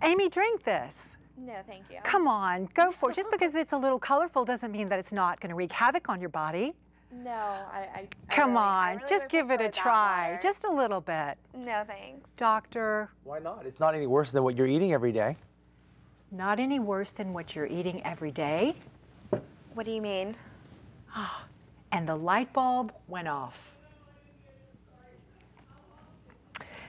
Amy, drink this. No, thank you. Come on, go for it. Just because it's a little colorful doesn't mean that it's not going to wreak havoc on your body. No, I Come really, on, I really just would give it a prefer that try, water. just a little bit. No, thanks. Doctor. Why not? It's not any worse than what you're eating every day. Not any worse than what you're eating every day. What do you mean? And the light bulb went off.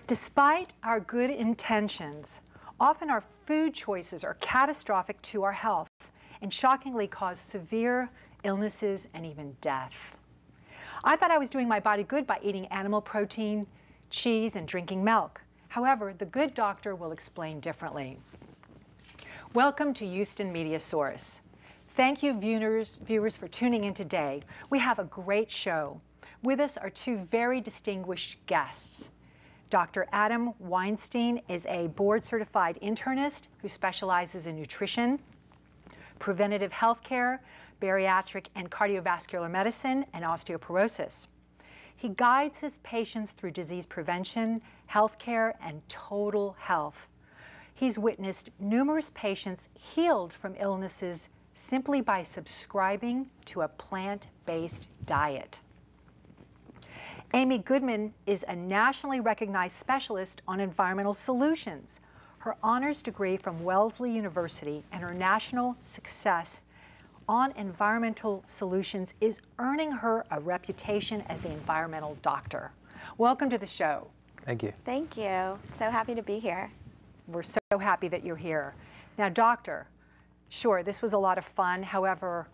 Despite our good intentions, often our food choices are catastrophic to our health and shockingly cause severe illnesses and even death. I thought I was doing my body good by eating animal protein, cheese, and drinking milk. However, the good doctor will explain differently. Welcome to Houston Media Source. Thank you, viewers, for tuning in today. We have a great show. With us are two very distinguished guests. Dr. Adam Weinstein is a board-certified internist who specializes in nutrition, preventative health care, bariatric and cardiovascular medicine, and osteoporosis. He guides his patients through disease prevention, health care, and total health. He's witnessed numerous patients healed from illnesses simply by subscribing to a plant-based diet. Amy Goodman is a nationally recognized specialist on environmental solutions. Her honors degree from Wellesley University and her national success on environmental solutions is earning her a reputation as the environmental doctor. Welcome to the show. Thank you. Thank you. So happy to be here. We're so happy that you're here. Now, doctor, sure, this was a lot of fun. However,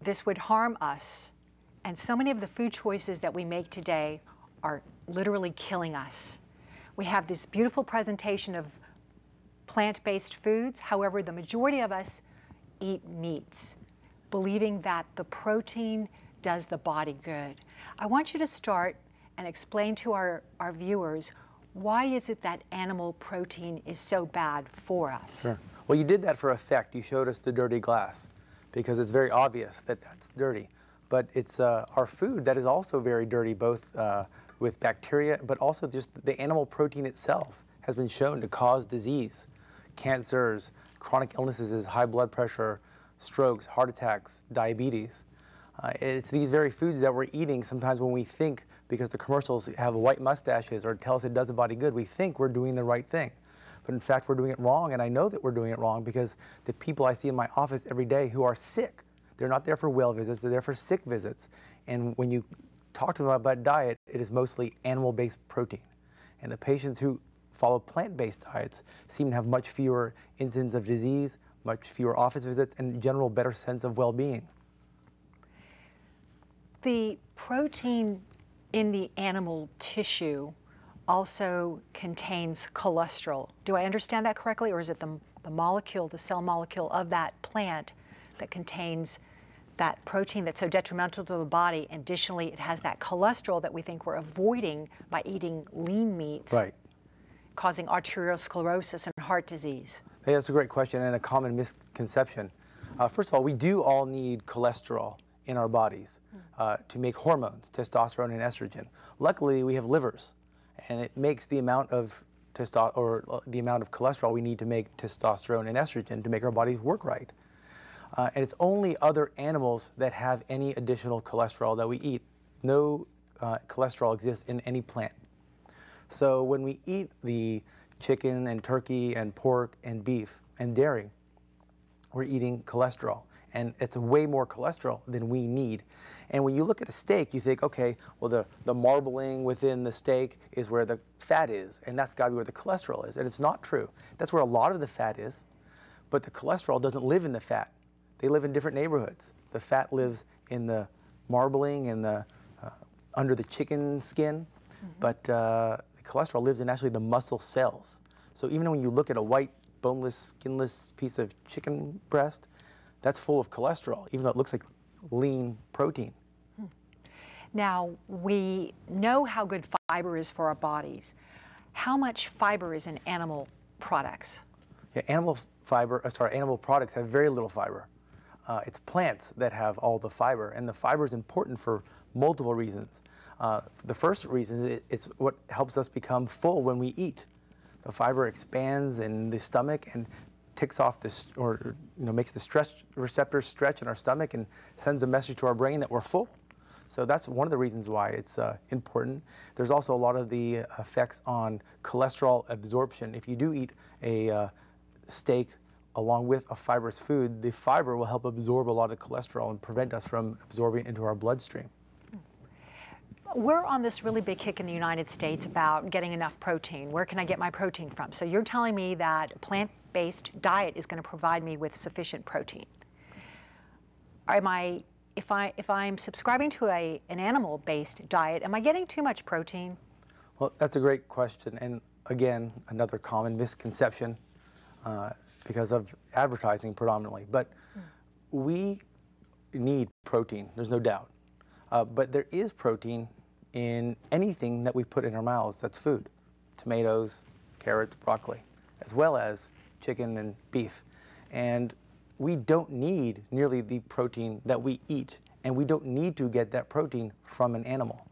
this would harm us. And so many of the food choices that we make today are literally killing us. We have this beautiful presentation of plant-based foods. However, the majority of us eat meats, believing that the protein does the body good. I want you to start and explain to our viewers, why is it that animal protein is so bad for us? Sure. Well, you did that for effect. You showed us the dirty glass because it's very obvious that that's dirty. But it's our food that is also very dirty, both with bacteria, but also just the animal protein itself has been shown to cause disease, cancers, chronic illnesses, high blood pressure, strokes, heart attacks, diabetes. It's these very foods that we're eating sometimes when we think, because the commercials have white mustaches or tell us it does the body good, we think we're doing the right thing. But in fact, we're doing it wrong, and I know that we're doing it wrong because the people I see in my office every day who are sick, they're not there for well visits, they're there for sick visits. And when you talk to them about diet, it is mostly animal-based protein. And the patients who follow plant-based diets seem to have much fewer incidents of disease, much fewer office visits, and in general better sense of well-being. The protein in the animal tissue also contains cholesterol. Do I understand that correctly, or is it the molecule, the cell molecule of that plant that contains that protein that's so detrimental to the body? Additionally, it has that cholesterol that we think we're avoiding by eating lean meats, right, causing arteriosclerosis and heart disease. Hey, that's a great question and a common misconception. First of all, we do all need cholesterol in our bodies to make hormones, testosterone and estrogen. Luckily, we have livers, and it makes the amount of the amount of cholesterol we need to make testosterone and estrogen to make our bodies work right. And it's only other animals that have any additional cholesterol that we eat. No cholesterol exists in any plant. So when we eat the chicken and turkey and pork and beef and dairy, we're eating cholesterol. And it's way more cholesterol than we need. And when you look at a steak, you think, okay, well, the marbling within the steak is where the fat is, and that's got to be where the cholesterol is. And it's not true. That's where a lot of the fat is, but the cholesterol doesn't live in the fat. They live in different neighborhoods. The fat lives in the marbling and the under the chicken skin, but the cholesterol lives in actually the muscle cells. So even when you look at a white, boneless, skinless piece of chicken breast, that's full of cholesterol, even though it looks like lean protein. Now, we know how good fiber is for our bodies. How much fiber is in animal products? Yeah, animal products have very little fiber. It's plants that have all the fiber, and the fiber is important for multiple reasons. The first reason is it's what helps us become full when we eat. The fiber expands in the stomach and ticks off this, or makes the stress receptors stretch in our stomach and sends a message to our brain that we're full. So that's one of the reasons why it's important. There's also a lot of the effects on cholesterol absorption. If you do eat a steak along with a fibrous food, the fiber will help absorb a lot of cholesterol and prevent us from absorbing it into our bloodstream. We're on this really big kick in the United States about getting enough protein. Where can I get my protein from? So you're telling me that a plant-based diet is going to provide me with sufficient protein. If I'm subscribing to an animal-based diet, am I getting too much protein? Well, that's a great question, and again, another common misconception because of advertising predominantly. But we need protein, there's no doubt. But there is protein in anything that we put in our mouths that's food. Tomatoes, carrots, broccoli, as well as chicken and beef. And we don't need nearly the protein that we eat, and we don't need to get that protein from an animal.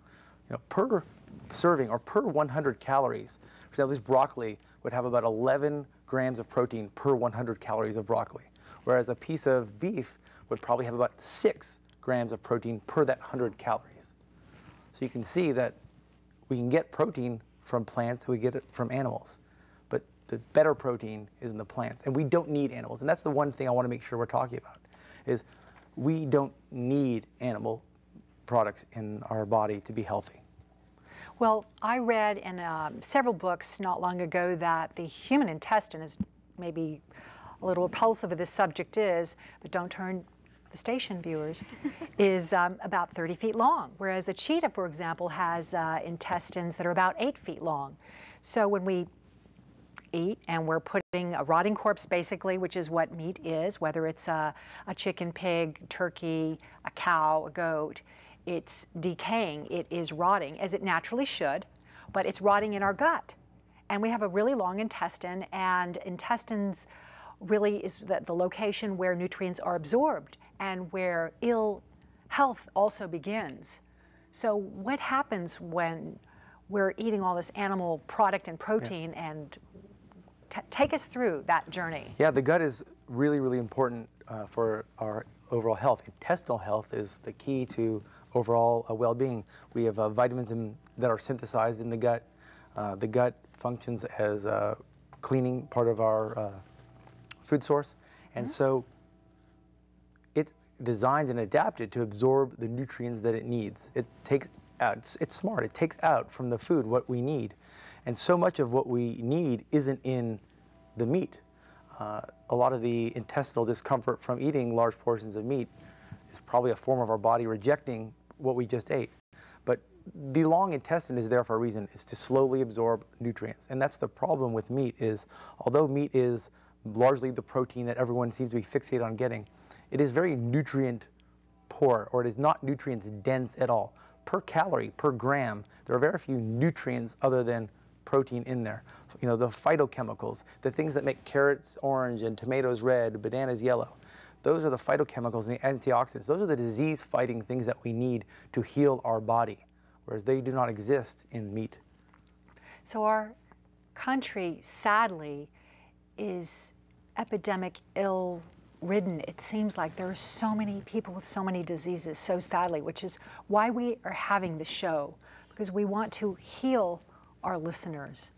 Per serving or per 100 calories, for example, this broccoli would have about 11 grams of protein per 100 calories of broccoli, whereas a piece of beef would probably have about 6 grams of protein per that 100 calories. So you can see that we can get protein from plants and we get it from animals. But the better protein is in the plants, and we don't need animals. And that's the one thing I want to make sure we're talking about, is we don't need animal products in our body to be healthy. Well, I read in several books not long ago that the human intestine is maybe a little repulsive of this subject is, but don't turn the station viewers, is about 30 feet long, whereas a cheetah, for example, has intestines that are about 8 feet long. So when we eat and we're putting a rotting corpse, basically, which is what meat is, whether it's a chicken, pig, turkey, a cow, a goat, it's decaying, it is rotting, as it naturally should, but it's rotting in our gut. And we have a really long intestine, and intestines really is the location where nutrients are absorbed and where ill health also begins. So what happens when we're eating all this animal product and protein, and take us through that journey? Yeah, the gut is really, really important for our overall health. Intestinal health is the key to overall well-being. We have vitamins that are synthesized in the gut. The gut functions as a cleaning part of our food source, and so it's designed and adapted to absorb the nutrients that it needs. It takes out, it's smart, it takes out from the food what we need. And so much of what we need isn't in the meat. A lot of the intestinal discomfort from eating large portions of meat is probably a form of our body rejecting what we just ate. But the long intestine is there for a reason. It's to slowly absorb nutrients. And that's the problem with meat, is although meat is largely the protein that everyone seems to be fixated on getting, it is very nutrient poor, or it is not nutrients dense at all. Per calorie, per gram, there are very few nutrients other than protein in there. The phytochemicals, the things that make carrots orange and tomatoes red, bananas yellow, those are the phytochemicals and the antioxidants. Those are the disease-fighting things that we need to heal our body, whereas they do not exist in meat. So our country, sadly, is epidemic ill-ridden. It seems like there are so many people with so many diseases, so sadly, which is why we are having the show, because we want to heal our listeners.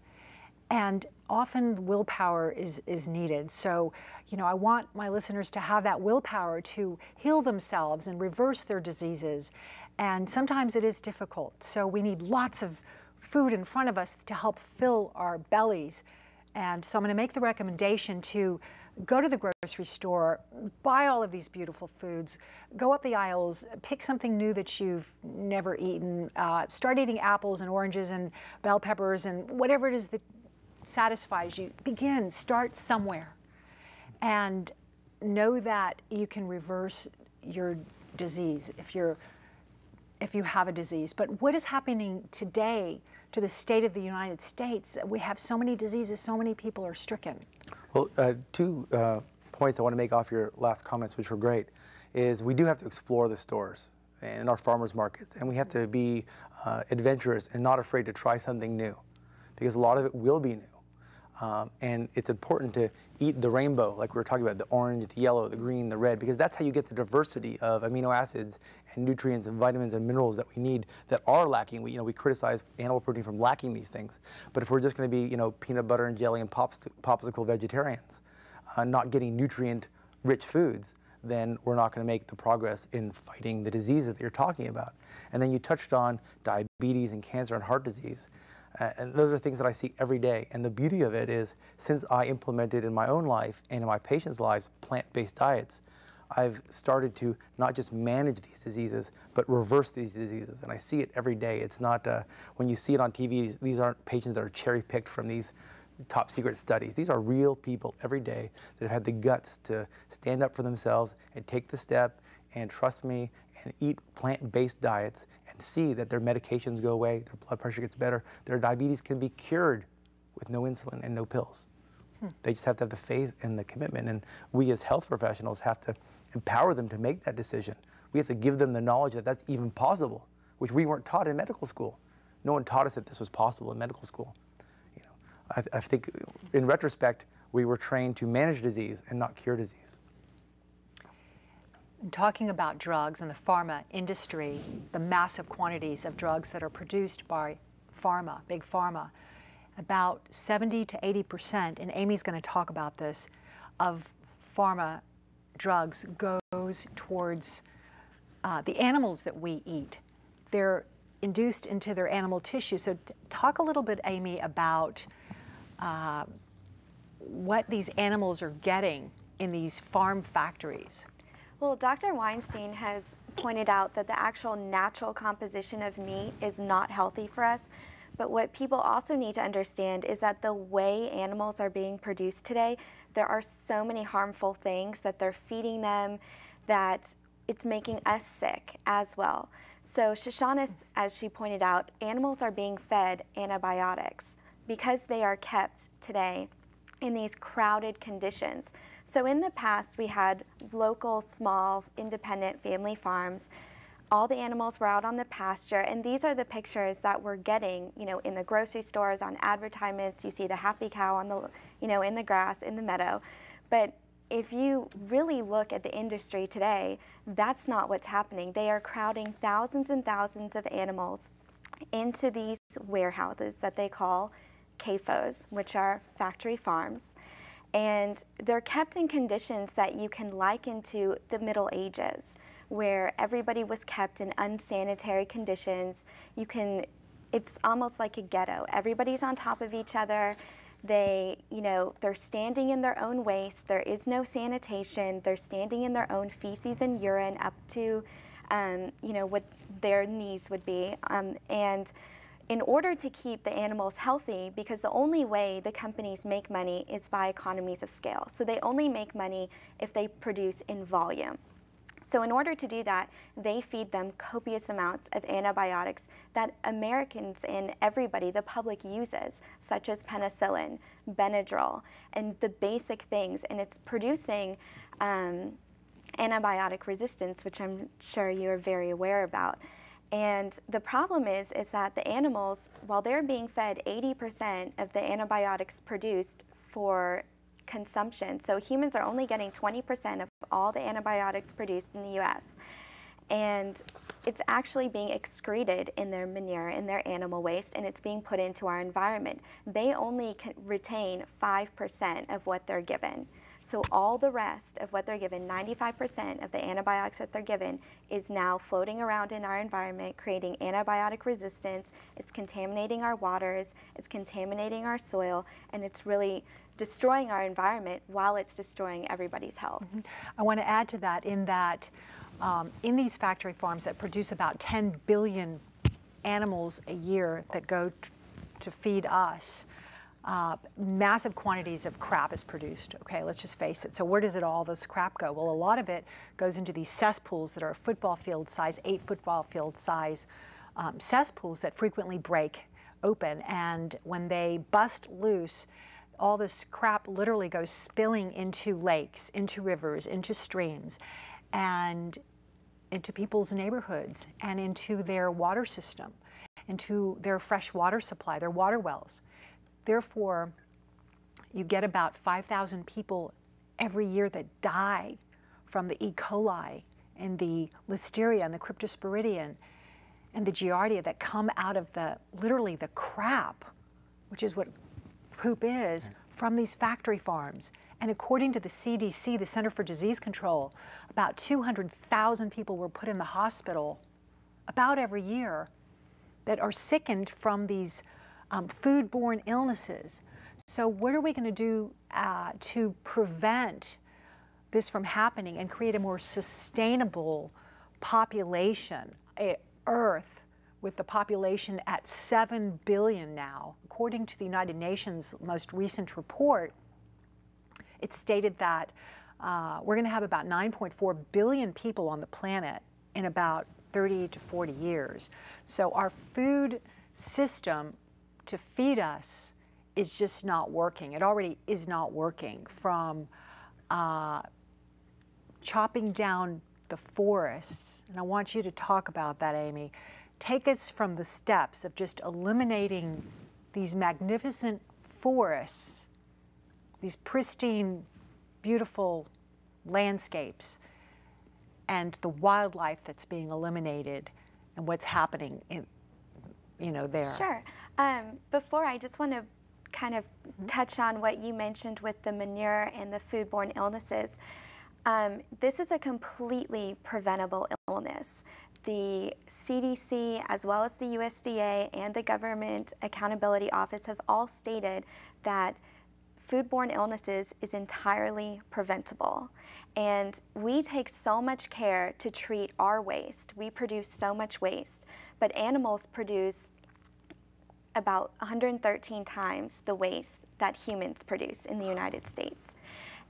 And often willpower is needed. So, I want my listeners to have that willpower to heal themselves and reverse their diseases. And sometimes it is difficult. So we need lots of food in front of us to help fill our bellies. And so I'm going to make the recommendation to go to the grocery store, buy all of these beautiful foods, go up the aisles, pick something new that you've never eaten, start eating apples and oranges and bell peppers and whatever it is that satisfies you. Start somewhere, and know that you can reverse your disease if you have a disease. But what is happening today to the state of the United States? We have so many diseases, so many people are stricken. Well, two points I want to make off your last comments, which were great, is we do have to explore the stores and our farmers markets, and we have to be adventurous and not afraid to try something new, because a lot of it will be new. And it's important to eat the rainbow, like we were talking about, the orange, the yellow, the green, the red, because that's how you get the diversity of amino acids and nutrients and vitamins and minerals that we need that are lacking. We criticize animal protein from lacking these things. But if we're just going to be, peanut butter and jelly and popsicle vegetarians, not getting nutrient-rich foods, then we're not going to make the progress in fighting the diseases that you're talking about. And then you touched on diabetes and cancer and heart disease. And those are things that I see every day. And the beauty of it is, since I implemented in my own life and in my patients' lives plant-based diets, I've started to not just manage these diseases, but reverse these diseases. And I see it every day. It's not, when you see it on TV, these aren't patients that are cherry-picked from these top secret studies. These are real people every day that have had the guts to stand up for themselves and take the step and trust me and eat plant-based diets and see that their medications go away, their blood pressure gets better, their diabetes can be cured with no insulin and no pills. They just have to have the faith and the commitment, and we as health professionals have to empower them to make that decision. We have to give them the knowledge that that's even possible, which we weren't taught in medical school. No one taught us that this was possible in medical school. I think in retrospect, we were trained to manage disease and not cure disease. Talking about drugs and the pharma industry, the massive quantities of drugs that are produced by pharma, big pharma, about 70 to 80%, and Amy's going to talk about this, of pharma drugs goes towards the animals that we eat. They're induced into their animal tissue. So talk a little bit, Amy, about what these animals are getting in these farm factories. Well, Dr. Weinstein has pointed out that the actual natural composition of meat is not healthy for us. But what people also need to understand is that the way animals are being produced today, there are so many harmful things that they're feeding them that it's making us sick as well. So Shoshana, as she pointed out, animals are being fed antibiotics because they are kept today in these crowded conditions. So in the past, we had local, small, independent family farms. All the animals were out on the pasture, and these are the pictures that we're getting, in the grocery stores, on advertisements. You see the happy cow on the, in the grass, in the meadow. But if you really look at the industry today, that's not what's happening. They are crowding thousands and thousands of animals into these warehouses that they call CAFOs, which are factory farms. And they're kept in conditions that you can liken to the Middle Ages, where everybody was kept in unsanitary conditions. It's almost like a ghetto. Everybody's on top of each other. They're standing in their own waste. There is no sanitation. They're standing in their own feces and urine up to, what their knees would be. And in order to keep the animals healthy, because the only way the companies make money is by economies of scale. So they only make money if they produce in volume. So in order to do that, they feed them copious amounts of antibiotics that Americans and everybody, the public, uses, such as penicillin, Benadryl, and the basic things. And it's producing antibiotic resistance, which I'm sure you're very aware about. And the problem is that the animals, while they're being fed 80% of the antibiotics produced for consumption, so humans are only getting 20% of all the antibiotics produced in the US. And it's actually being excreted in their manure, in their animal waste, and it's being put into our environment. They only can retain 5% of what they're given. So all the rest of what they're given, 95% of the antibiotics that they're given, is now floating around in our environment, creating antibiotic resistance. It's contaminating our waters, it's contaminating our soil, and it's really destroying our environment while it's destroying everybody's health. I want to add to that in these factory farms that produce about 10 billion animals a year that go to feed us, massive quantities of crap is produced. Okay, let's just face it. So where does all this crap go? Well, a lot of it goes into these cesspools that are football field size, 8 football field size cesspools that frequently break open. And when they bust loose, all this crap literally goes spilling into lakes, into rivers, into streams, and into people's neighborhoods, and into their water system, into their fresh water supply, their water wells. Therefore, You get about 5,000 people every year that die from the E. coli and the listeria and the cryptosporidium and the giardia that come out of literally the crap, which is what poop is, from these factory farms. And according to the CDC, the Center for Disease Control, about 200,000 people were put in the hospital about every year that are sickened from these foodborne illnesses. So what are we going to do to prevent this from happening and create a more sustainable population, Earth, with the population at 7 billion now? According to the United Nations' most recent report, it stated that we're going to have about 9.4 billion people on the planet in about 30 to 40 years. So our food system to feed us is just not working. It already is not working, from chopping down the forests. And I want you to talk about that, Amy. Take us from the steps of just eliminating these magnificent forests, these pristine, beautiful landscapes, and the wildlife that's being eliminated, and what's happening in, there. Sure. Before, I just want to kind of touch on what you mentioned with the manure and the foodborne illnesses. This is a completely preventable illness. The CDC, as well as the USDA and the Government Accountability Office, have all stated that foodborne illnesses is entirely preventable. And we take so much care to treat our waste. We produce so much waste, but animals produce about 113 times the waste that humans produce in the United States.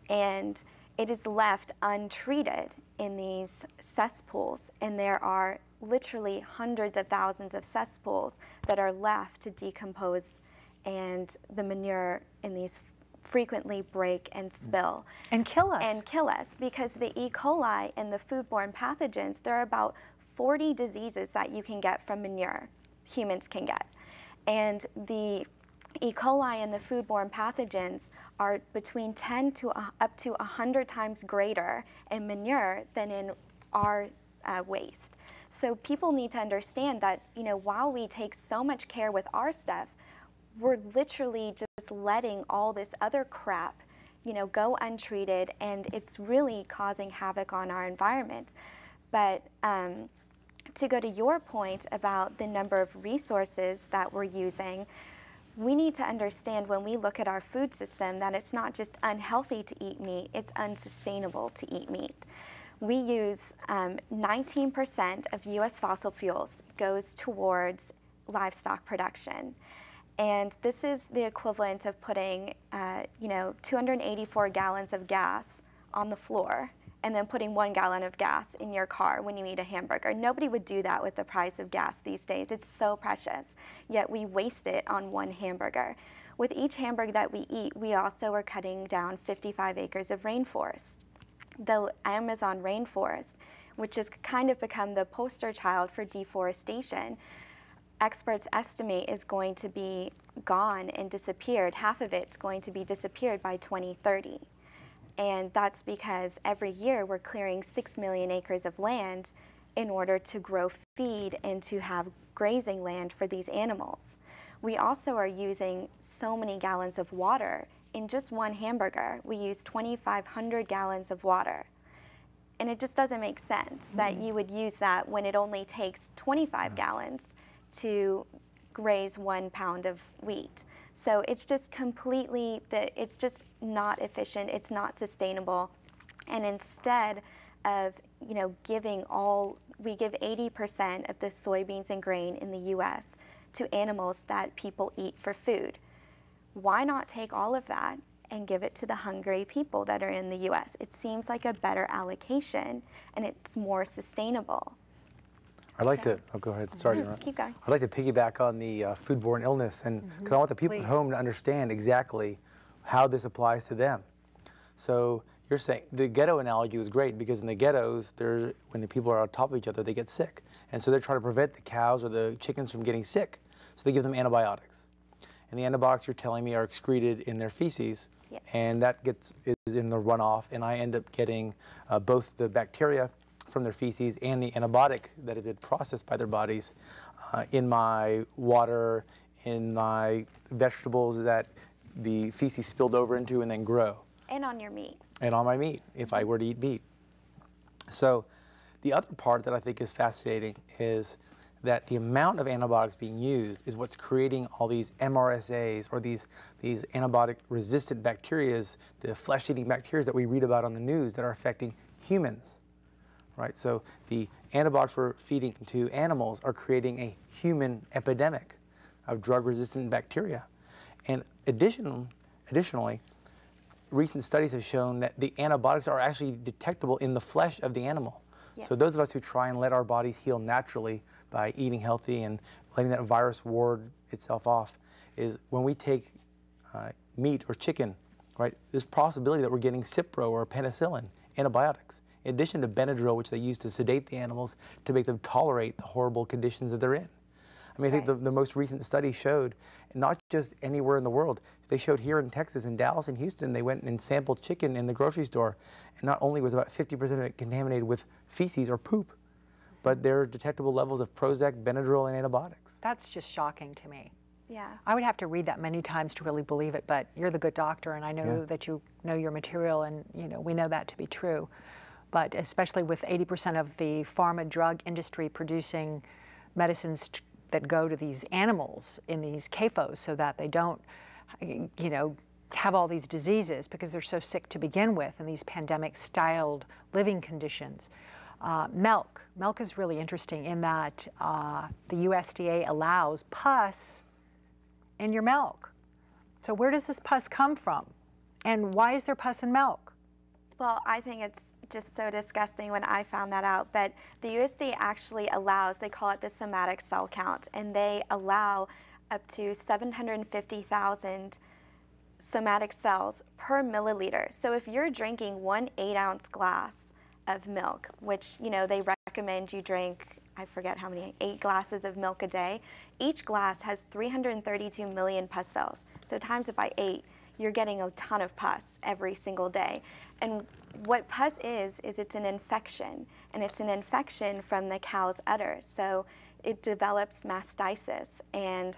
And it is left untreated in these cesspools, and there are literally hundreds of thousands of cesspools that are left to decompose, and the manure in these frequently break and spill. And kill us. And kill us, because the E. coli and the foodborne pathogens, there are about 40 diseases that you can get from manure, humans can get. And the E. coli and the foodborne pathogens are between 10 to up to 100 times greater in manure than in our waste. So people need to understand that, while we take so much care with our stuff, we're literally just letting all this other crap, go untreated, and it's really causing havoc on our environment. But to go to your point about the number of resources that we're using, we need to understand, when we look at our food system, that it's not just unhealthy to eat meat, it's unsustainable to eat meat. We use 19% of US fossil fuels goes towards livestock production. And this is the equivalent of putting 284 gallons of gas on the floor and then putting 1 gallon of gas in your car when you eat a hamburger. Nobody would do that with the price of gas these days. It's so precious, yet we waste it on one hamburger. With each hamburger that we eat, we also are cutting down 55 acres of rainforest. The Amazon rainforest, which has kind of become the poster child for deforestation, experts estimate is going to be gone and disappeared. Half of it's going to be disappeared by 2030. And that's because every year we're clearing 6 million acres of land in order to grow feed and to have grazing land for these animals. We also are using so many gallons of water. In just one hamburger, we use 2,500 gallons of water. And it just doesn't make sense that you would use that when it only takes 25 gallons to graze 1 pound of wheat. So it's just completely, it's just not efficient, it's not sustainable. And instead of, giving we give 80% of the soybeans and grain in the US to animals that people eat for food. Why not take all of that and give it to the hungry people that are in the US? It seems like a better allocation, and it's more sustainable. I'd like to, go ahead, sorry. Keep going. I'd like to piggyback on the foodborne illness, and because I want the people at home to understand exactly how this applies to them. So you're saying, the ghetto analogy was great, because in the ghettos, when the people are on top of each other, they get sick. And so they're trying to prevent the cows or the chickens from getting sick. So they give them antibiotics. and the antibiotics you're telling me are excreted in their feces, Yes. and that is in the runoff, and I end up getting both the bacteria from their feces and the antibiotic that have been processed by their bodies in my water, in my vegetables that the feces spilled over into and then grow. And on your meat. And on my meat, if I were to eat meat. So the other part that I think is fascinating is that the amount of antibiotics being used is what's creating all these MRSAs, or these antibiotic-resistant bacteria, the flesh-eating bacteria that we read about on the news that are affecting humans, right? So the antibiotics we're feeding to animals are creating a human epidemic of drug-resistant bacteria. And additionally, recent studies have shown that the antibiotics are actually detectable in the flesh of the animal. Yes. So those of us who try and let our bodies heal naturally by eating healthy and letting that virus ward itself off, is when we take meat or chicken, right, there's possibility that we're getting Cipro or penicillin, antibiotics, in addition to Benadryl, which they use to sedate the animals to make them tolerate the horrible conditions that they're in. I mean, I think the most recent study showed, not just anywhere in the world, they showed here in Texas, in Dallas and Houston, they went and sampled chicken in the grocery store, and not only was about 50% of it contaminated with feces or poop, but there are detectable levels of Prozac, Benadryl, and antibiotics. That's just shocking to me. Yeah. I would have to read that many times to really believe it, but you're the good doctor, and I know that you know your material, and we know that to be true. But especially with 80% of the pharma drug industry producing medicines that go to these animals in these CAFOs so that they don't, have all these diseases because they're so sick to begin with, and these pandemic-styled living conditions. Milk is really interesting in that the USDA allows pus in your milk. So where does this pus come from? And why is there pus in milk? Well, I think it's just so disgusting when I found that out, but the USDA actually allows, they call it the somatic cell count, and they allow up to 750,000 somatic cells per milliliter. So if you're drinking 1 8-ounce glass of milk, which they recommend you drink, I forget how many, 8 glasses of milk a day, each glass has 332 million pus cells. So times it by 8, you're getting a ton of pus every single day. And what pus is it's an infection, and it's an infection from the cow's udder. So it develops mastitis, and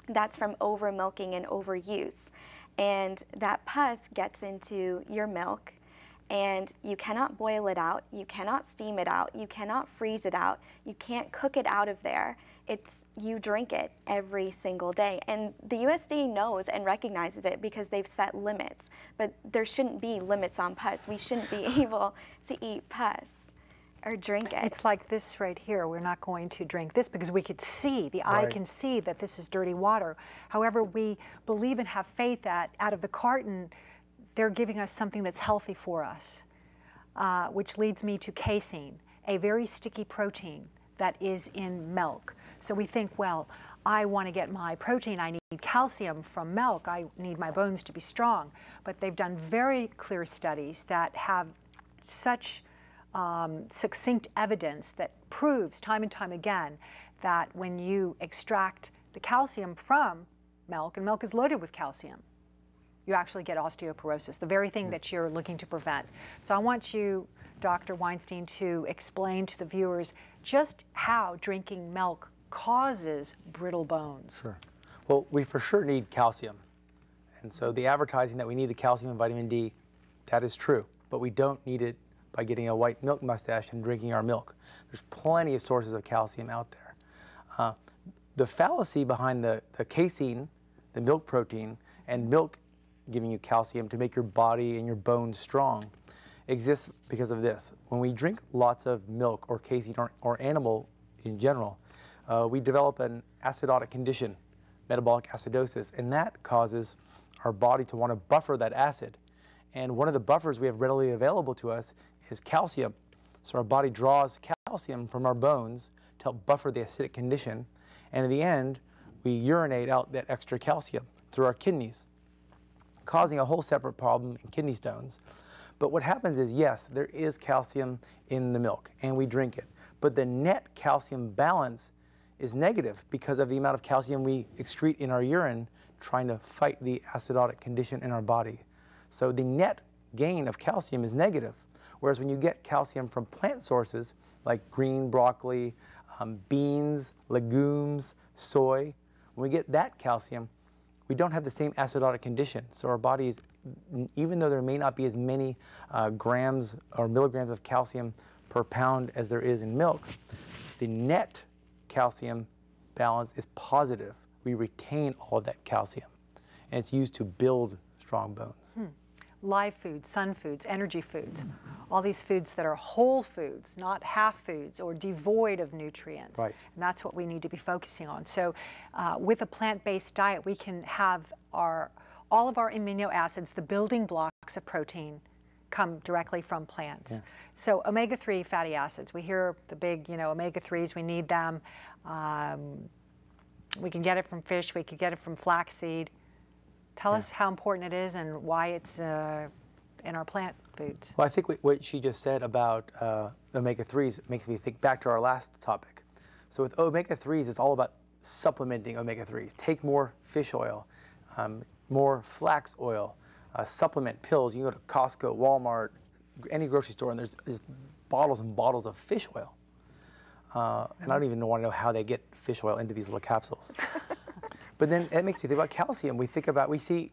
that's from over milking and overuse. And that pus gets into your milk, and you cannot boil it out, you cannot steam it out, you cannot freeze it out, you can't cook it out of there. You drink it every single day. And the USDA knows and recognizes it because they've set limits. But there shouldn't be limits on pus. We shouldn't be able to eat pus or drink it. It's like this right here. We're not going to drink this because we could see, the eye can see that this is dirty water. However, we believe and have faith that out of the carton, they're giving us something that's healthy for us, which leads me to casein, a very sticky protein that is in milk. So we think, well, I want to get my protein, I need calcium from milk, I need my bones to be strong. But they've done very clear studies that have such succinct evidence that proves time and time again that when you extract the calcium from milk, and milk is loaded with calcium, you actually get osteoporosis, the very thing that you're looking to prevent. So I want you, Dr. Weinstein, to explain to the viewers just how drinking milk causes brittle bones. Sure. Well, we for sure need calcium. And so the advertising that we need the calcium and vitamin D, that is true. But we don't need it by getting a white milk mustache and drinking our milk. There's plenty of sources of calcium out there. The fallacy behind the casein, the milk protein, and milk giving you calcium to make your body and your bones strong exists because of this. When we drink lots of milk or casein or animal in general, we develop an acidotic condition, metabolic acidosis, and that causes our body to want to buffer that acid. And one of the buffers we have readily available to us is calcium. So our body draws calcium from our bones to help buffer the acidic condition, and in the end, we urinate out that extra calcium through our kidneys, causing a whole separate problem in kidney stones. But what happens is, yes, there is calcium in the milk, and we drink it. But the net calcium balance is negative because of the amount of calcium we excrete in our urine trying to fight the acidotic condition in our body. So the net gain of calcium is negative, whereas when you get calcium from plant sources like green broccoli, beans, legumes, soy, when we get that calcium, we don't have the same acidotic condition. So our bodies, even though there may not be as many grams or milligrams of calcium per pound as there is in milk, the net calcium balance is positive. We retain all of that calcium, and it's used to build strong bones. Live foods, sun foods, energy foods, all these foods that are whole foods, not half foods or devoid of nutrients. Right. And that's what we need to be focusing on. So with a plant-based diet, we can have all of our amino acids, the building blocks of protein, come directly from plants. Yeah. So omega-3 fatty acids, we hear the big, omega-3s, we need them. We can get it from fish, we could get it from flaxseed. Tell us how important it is and why it's in our plant foods. Well, I think what she just said about omega-3s makes me think back to our last topic. So with omega-3s, it's all about supplementing omega-3s. Take more fish oil, more flax oil, supplement pills. You can go to Costco, Walmart, any grocery store, and there's bottles and bottles of fish oil. And I don't even want to know how they get fish oil into these little capsules. But then it makes me think about calcium. We see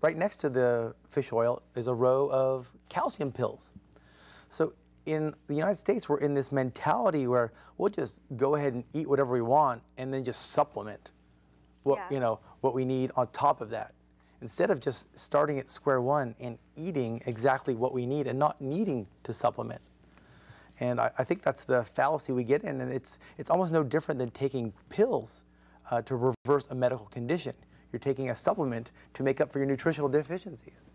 right next to the fish oil is a row of calcium pills. So in the United States, we're in this mentality where we'll just go ahead and eat whatever we want and then just supplement what we need on top of that, instead of just starting at square one and eating exactly what we need and not needing to supplement. And I think that's the fallacy we get in, and it's almost no different than taking pills to reverse a medical condition. You're taking a supplement to make up for your nutritional deficiencies.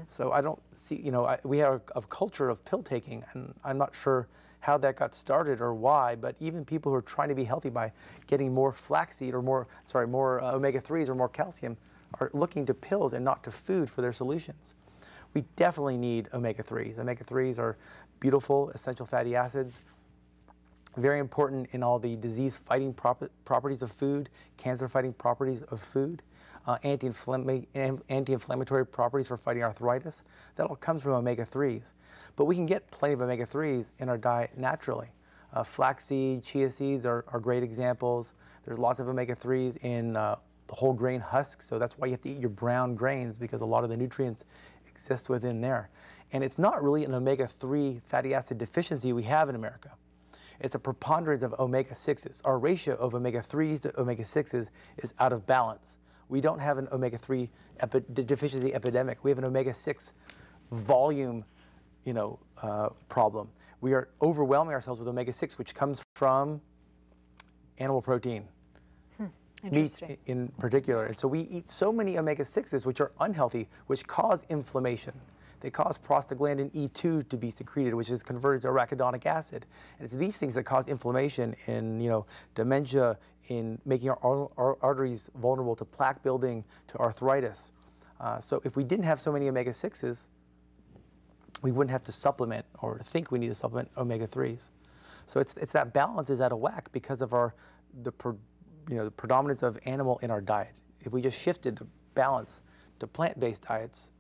So I don't see, we have a culture of pill taking, and I'm not sure how that got started or why, but even people who are trying to be healthy by getting more flaxseed or more omega-3s or more calcium are looking to pills and not to food for their solutions. We definitely need omega-3s. Omega-3s are beautiful essential fatty acids, very important in all the disease-fighting properties of food, cancer-fighting properties of food, anti-inflammatory properties for fighting arthritis. That all comes from omega-3s. But we can get plenty of omega-3s in our diet naturally. Flaxseed, chia seeds are great examples. There's lots of omega-3s in the whole grain husks, so that's why you have to eat your brown grains, because a lot of the nutrients exist within there. And it's not really an omega-3 fatty acid deficiency we have in America. It's a preponderance of omega-6s. Our ratio of omega-3s to omega-6s is out of balance. We don't have an omega-3 deficiency epidemic. We have an omega-6 volume, problem. We are overwhelming ourselves with omega-6, which comes from animal protein, meat in particular. And so we eat so many omega-6s, which are unhealthy, which cause inflammation. They cause prostaglandin E2 to be secreted, which is converted to arachidonic acid. And it's these things that cause inflammation in, dementia, in making our arteries vulnerable to plaque building, to arthritis. So if we didn't have so many omega-6s, we wouldn't have to supplement or think we need to supplement omega-3s. So it's that balance is out of whack because of the predominance of animal in our diet. If we just shifted the balance to plant-based diets,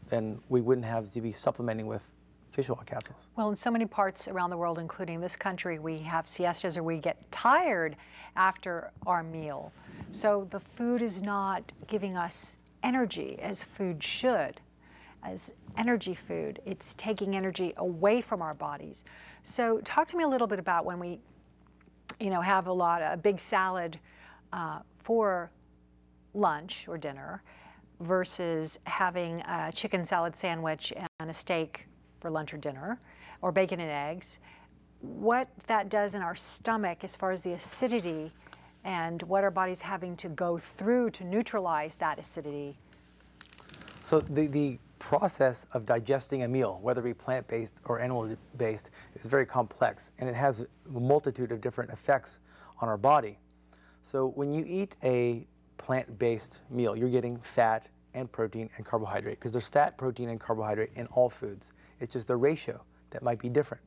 then we wouldn't have to be supplementing with fish oil capsules. Well, in so many parts around the world, including this country, we have siestas or we get tired after our meal. So the food is not giving us energy as food should. As energy food, it's taking energy away from our bodies. So talk to me a little bit about when we, have a big salad for lunch or dinner, versus having a chicken salad sandwich and a steak for lunch or dinner, or bacon and eggs. What that does in our stomach as far as the acidity and what our body's having to go through to neutralize that acidity. So the process of digesting a meal, whether it be plant-based or animal-based, is very complex, and it has a multitude of different effects on our body. So when you eat a plant-based meal, you're getting fat and protein and carbohydrate, because there's fat, protein, and carbohydrate in all foods. It's just the ratio that might be different.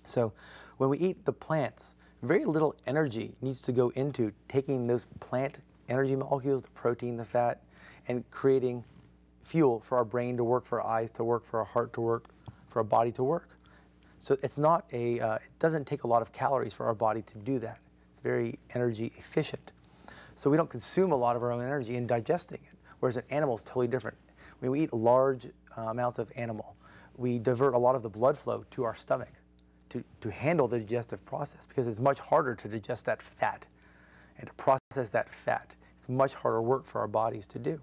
So when we eat the plants, very little energy needs to go into taking those plant energy molecules, the protein, the fat, and creating fuel for our brain to work, for our eyes to work, for our heart to work, for our body to work. So it's not it doesn't take a lot of calories for our body to do that. It's very energy efficient. So we don't consume a lot of our own energy in digesting it, whereas an animal is totally different. When we eat large amounts of animal, we divert a lot of the blood flow to our stomach to handle the digestive process, because it's much harder to digest that fat and to process that fat. It's much harder work for our bodies to do.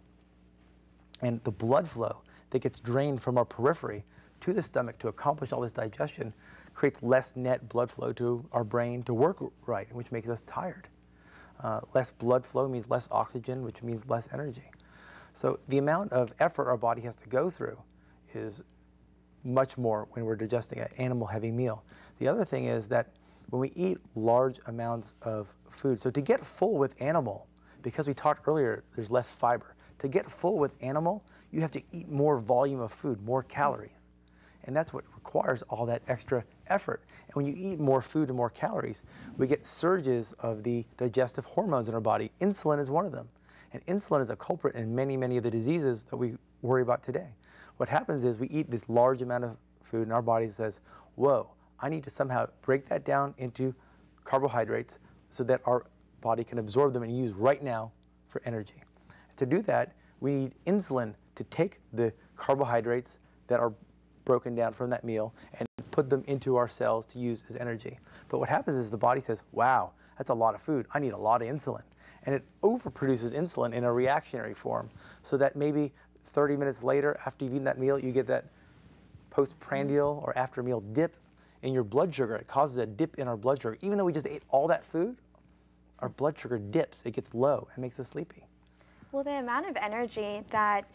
And the blood flow that gets drained from our periphery to the stomach to accomplish all this digestion creates less net blood flow to our brain to work right, which makes us tired. Less blood flow means less oxygen, which means less energy. So the amount of effort our body has to go through is much more when we're digesting an animal-heavy meal. The other thing is that when we eat large amounts of food, so to get full with animal, because we talked earlier, there's less fiber. To get full with animal, you have to eat more volume of food, more calories. And that's what requires all that extra effort. And when you eat more food and more calories, we get surges of the digestive hormones in our body. Insulin is one of them. And insulin is a culprit in many, many of the diseases that we worry about today. What happens is we eat this large amount of food and our body says, whoa, I need to somehow break that down into carbohydrates so that our body can absorb them and use right now for energy. To do that, we need insulin to take the carbohydrates that are broken down from that meal and put them into our cells to use as energy. But what happens is the body says, wow, that's a lot of food. I need a lot of insulin. And it overproduces insulin in a reactionary form, so that maybe 30 minutes later, after you've eaten that meal, you get that postprandial or after meal dip in your blood sugar. It causes a dip in our blood sugar. Even though we just ate all that food, our blood sugar dips. It gets low and makes us sleepy. Well, the amount of energy that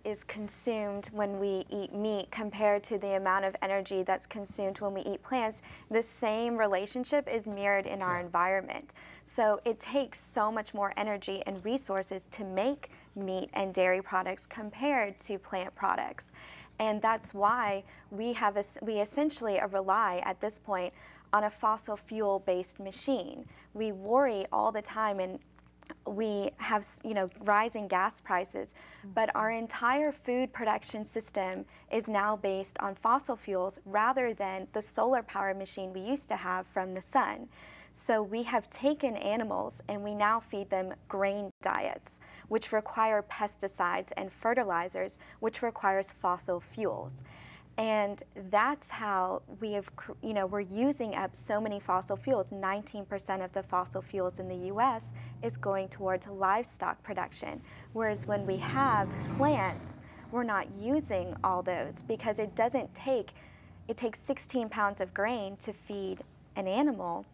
is consumed when we eat meat compared to the amount of energy that's consumed when we eat plants, the same relationship is mirrored in our environment. So it takes so much more energy and resources to make meat and dairy products compared to plant products. And that's why we essentially rely at this point on a fossil fuel based machine. We worry all the time, and we have rising gas prices, but our entire food production system is now based on fossil fuels rather than the solar power machine we used to have from the sun. So we have taken animals and we now feed them grain diets, which require pesticides and fertilizers, which requires fossil fuels. And that's how we have, we're using up so many fossil fuels. 19% of the fossil fuels in the US is going towards livestock production. Whereas when we have plants, we're not using all those, because it takes 16 pounds of grain to feed an animal,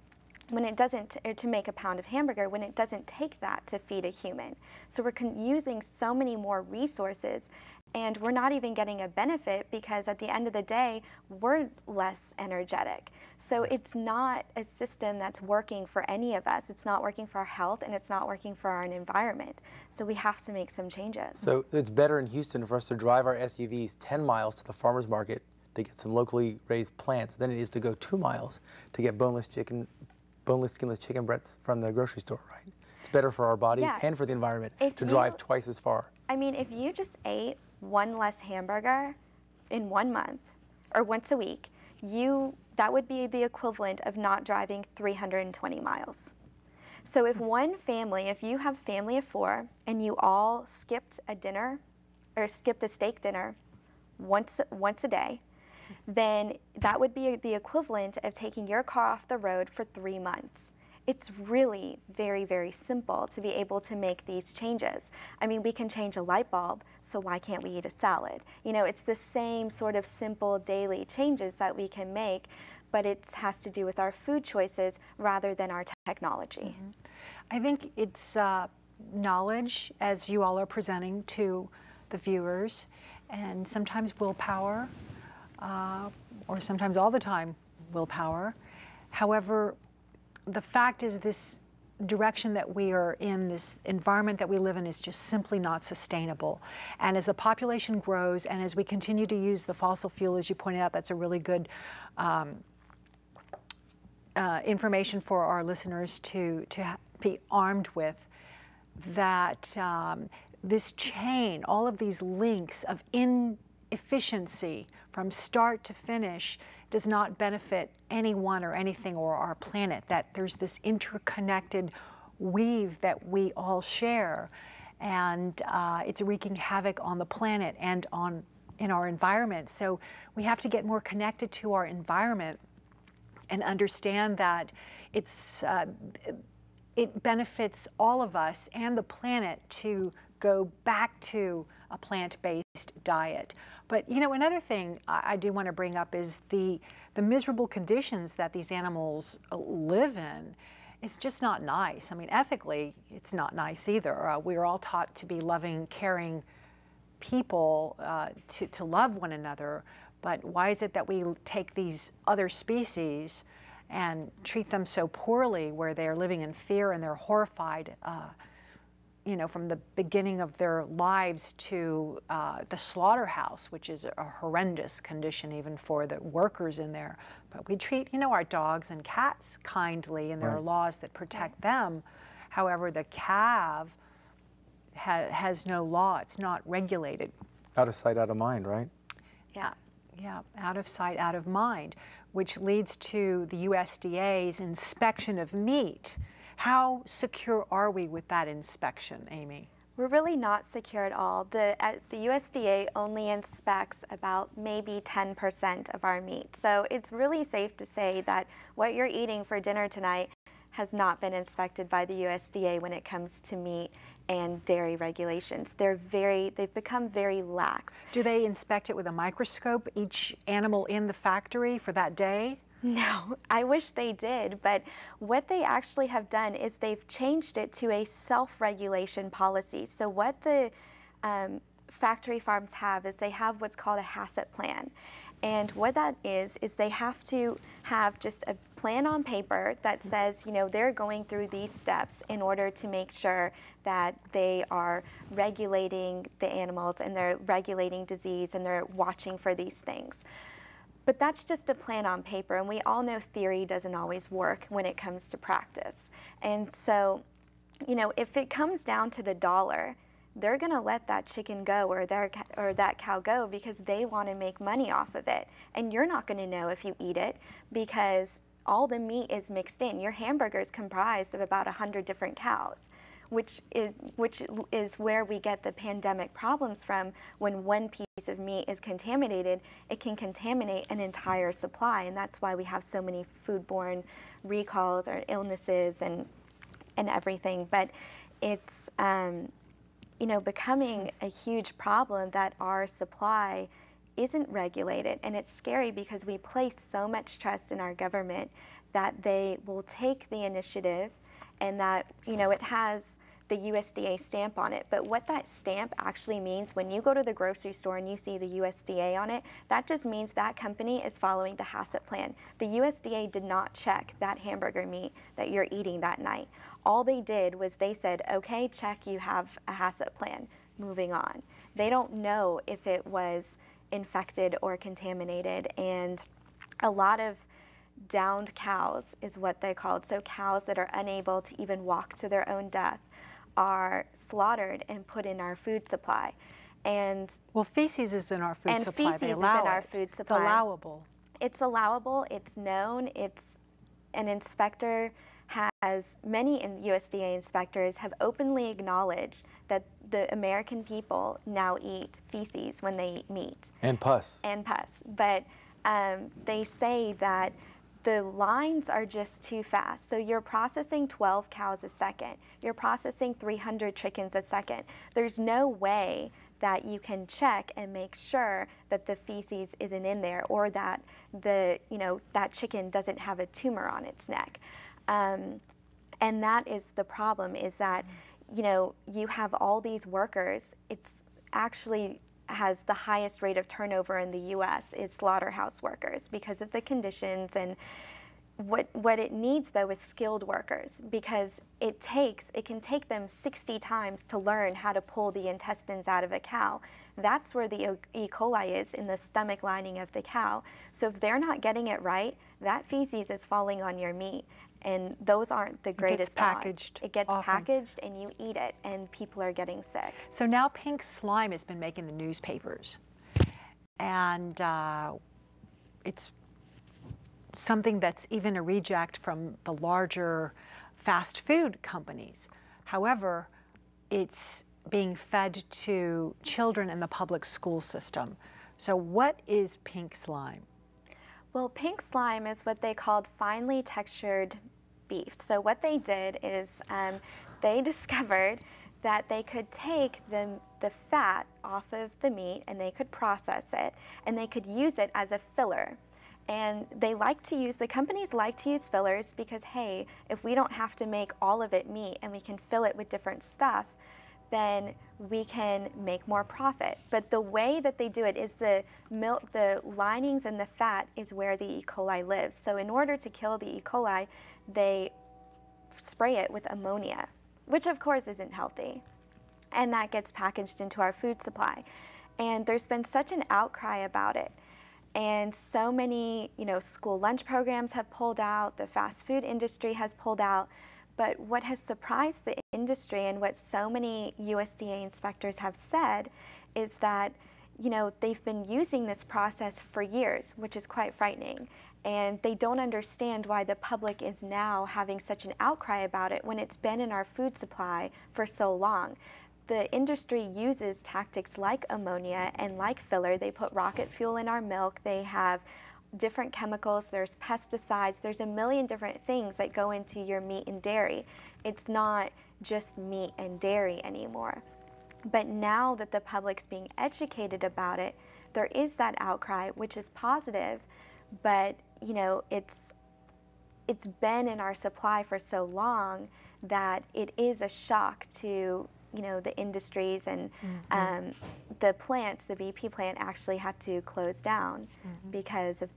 when it doesn't, or to make a pound of hamburger, when it doesn't take that to feed a human. So we're using so many more resources, and we're not even getting a benefit, because at the end of the day, we're less energetic. So it's not a system that's working for any of us. It's not working for our health, and it's not working for our environment. So we have to make some changes. So it's better in Houston for us to drive our SUVs 10 miles to the farmer's market to get some locally raised plants than it is to go 2 miles to get boneless, skinless chicken breasts from the grocery store, right? It's better for our bodies and for the environment to drive twice as far. I mean, if you just ate one less hamburger in 1 month or once a week, that would be the equivalent of not driving 320 miles. So if if you have a family of 4 and you all skipped a dinner or skipped a steak dinner once a day, then that would be the equivalent of taking your car off the road for 3 months. It's really very, very simple to be able to make these changes. I mean, we can change a light bulb, so why can't we eat a salad? It's the same sort of simple daily changes that we can make, but it has to do with our food choices rather than our technology. Mm-hmm. I think it's knowledge, as you all are presenting to the viewers, and sometimes willpower, or sometimes all the time willpower. However, the fact is, this direction that we are in, this environment that we live in, is just simply not sustainable. And as the population grows, and as we continue to use the fossil fuel, as you pointed out, that's a really good information for our listeners to be armed with. that this chain, all of these links of inefficiency from start to finish does not benefit anyone or anything or our planet, that there's this interconnected weave that we all share, and it's wreaking havoc on the planet and in our environment. So we have to get more connected to our environment and understand that it benefits all of us and the planet to go back to a plant-based diet. But you know, another thing I do want to bring up is the miserable conditions that these animals live in. It's just not nice. I mean, ethically, it's not nice either. We're all taught to be loving, caring people, to love one another. But why is it that we take these other species and treat them so poorly, where they're living in fear and they're horrified, you know, from the beginning of their lives to the slaughterhouse, which is a horrendous condition even for the workers in there. But we treat, you know, our dogs and cats kindly, and there are laws that protect them. However, the calf has no law. It's not regulated. Out of sight, out of mind, right? Yeah, yeah, out of sight, out of mind, which leads to the USDA's inspection of meat. How secure are we with that inspection, Amy? We're really not secure at all. The USDA only inspects about maybe 10% of our meat. So it's really safe to say that what you're eating for dinner tonight has not been inspected by the USDA when it comes to meat and dairy regulations. They've become very lax. Do they inspect it with a microscope, each animal in the factory for that day? No, I wish they did, but what they actually have done is they've changed it to a self-regulation policy. So what the factory farms have is they have what's called a HACCP plan. And what that is they have to have just a plan on paper that says, you know, they're going through these steps in order to make sure that they are regulating the animals and they're regulating disease and they're watching for these things. But that's just a plan on paper, and we all know theory doesn't always work when it comes to practice. And so, you know, if it comes down to the dollar, they're going to let that chicken go or that cow go because they want to make money off of it. And you're not going to know if you eat it because all the meat is mixed in. Your hamburger is comprised of about 100 different cows, which is where we get the pandemic problems from. When one piece of meat is contaminated, it can contaminate an entire supply, and that's why we have so many foodborne recalls or illnesses and everything. But it's you know, becoming a huge problem that our supply isn't regulated, and it's scary because we place so much trust in our government that they will take the initiative, and that, you know, it has the USDA stamp on it. But what that stamp actually means, when you go to the grocery store and you see the USDA on it, that just means that company is following the HACCP plan. The USDA did not check that hamburger meat that you're eating that night. All they did was they said, okay, check, you have a HACCP plan, moving on. They don't know if it was infected or contaminated, and a lot of downed cows is what they called. So cows that are unable to even walk to their own death are slaughtered and put in our food supply. And well, feces is in our food supply. And feces is in our food supply. It's allowable. It's allowable. It's known. It's an inspector has, many USDA inspectors have openly acknowledged that the American people now eat feces when they eat meat. And pus. And pus. But they say that the lines are just too fast. So you're processing 12 cows a second. You're processing 300 chickens a second. There's no way that you can check and make sure that the feces isn't in there, or that that chicken doesn't have a tumor on its neck. And that is the problem, is that, you know, you have all these workers. It's actually has the highest rate of turnover in the U.S. is slaughterhouse workers because of the conditions. And what it needs, though, is skilled workers, because it can take them 60 times to learn how to pull the intestines out of a cow. That's where the E. coli is, in the stomach lining of the cow. So if they're not getting it right, that feces is falling on your meat. And those aren't the greatest odds. It gets often. packaged and you eat it, and people are getting sick. So now pink slime has been making the newspapers. And it's something that's even a reject from the larger fast food companies. However, it's being fed to children in the public school system. So what is pink slime? Well, pink slime is what they called finely textured beef. So what they did is they discovered that they could take the fat off of the meat and they could process it and they could use it as a filler. And the companies like to use fillers because, hey, if we don't have to make all of it meat and we can fill it with different stuff, then we can make more profit. But the way that they do it is the linings and the fat is where the E. coli lives. So in order to kill the E. coli, they spray it with ammonia, which of course isn't healthy. And that gets packaged into our food supply. And there's been such an outcry about it. And so many, school lunch programs have pulled out, the fast food industry has pulled out. But what has surprised the industry and what so many USDA inspectors have said is that, they've been using this process for years, which is quite frightening. And they don't understand why the public is now having such an outcry about it when it's been in our food supply for so long. The industry uses tactics like ammonia and like filler. They put rocket fuel in our milk. They have different chemicals. There's pesticides. There's a million different things that go into your meat and dairy. It's not just meat and dairy anymore. But now that the public's being educated about it, there is that outcry, which is positive, but it's been in our supply for so long that it is a shock to the industries and the plants. The BP plant actually had to close down because of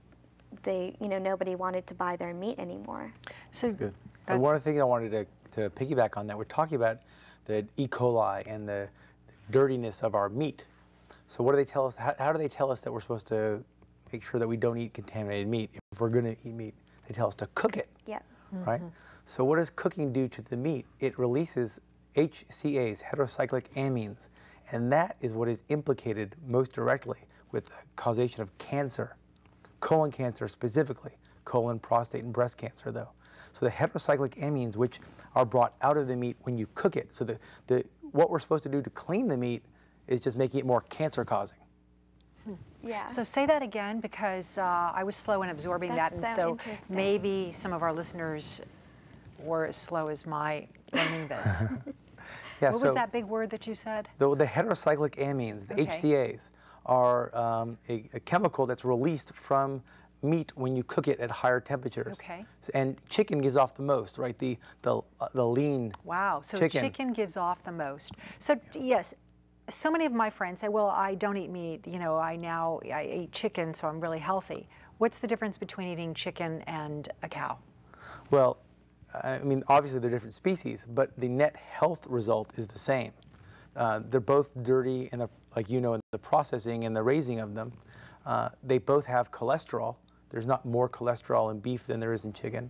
nobody wanted to buy their meat anymore. So that's good. And one of the things I wanted to piggyback on that, we're talking about the E. coli and the dirtiness of our meat. So what do they tell us? How do they tell us that we're supposed to make sure that we don't eat contaminated meat if we're going to eat meat? They tell us to cook it. Yep. Right? So what does cooking do to the meat? It releases HCAs, heterocyclic amines, and that is what is implicated most directly with the causation of cancer, colon cancer specifically, colon, prostate, and breast cancer though. So the heterocyclic amines, which are brought out of the meat when you cook it, so what we're supposed to do to clean the meat is just making it more cancer causing. Yeah. So say that again, because I was slow in absorbing that, and so interesting. Maybe some of our listeners were as slow as my learning this. Yeah, what was that big word that you said? The heterocyclic amines, the HCAs, are a chemical that's released from meat when you cook it at higher temperatures. Okay. And chicken gives off the most, right? The lean. Wow. So chicken gives off the most. So yes, so many of my friends say, "Well, I don't eat meat. I eat chicken, so I'm really healthy." What's the difference between eating chicken and a cow? Well, I mean, obviously they're different species, but the net health result is the same. They're both dirty in the processing and the raising of them. They both have cholesterol. There's not more cholesterol in beef than there is in chicken.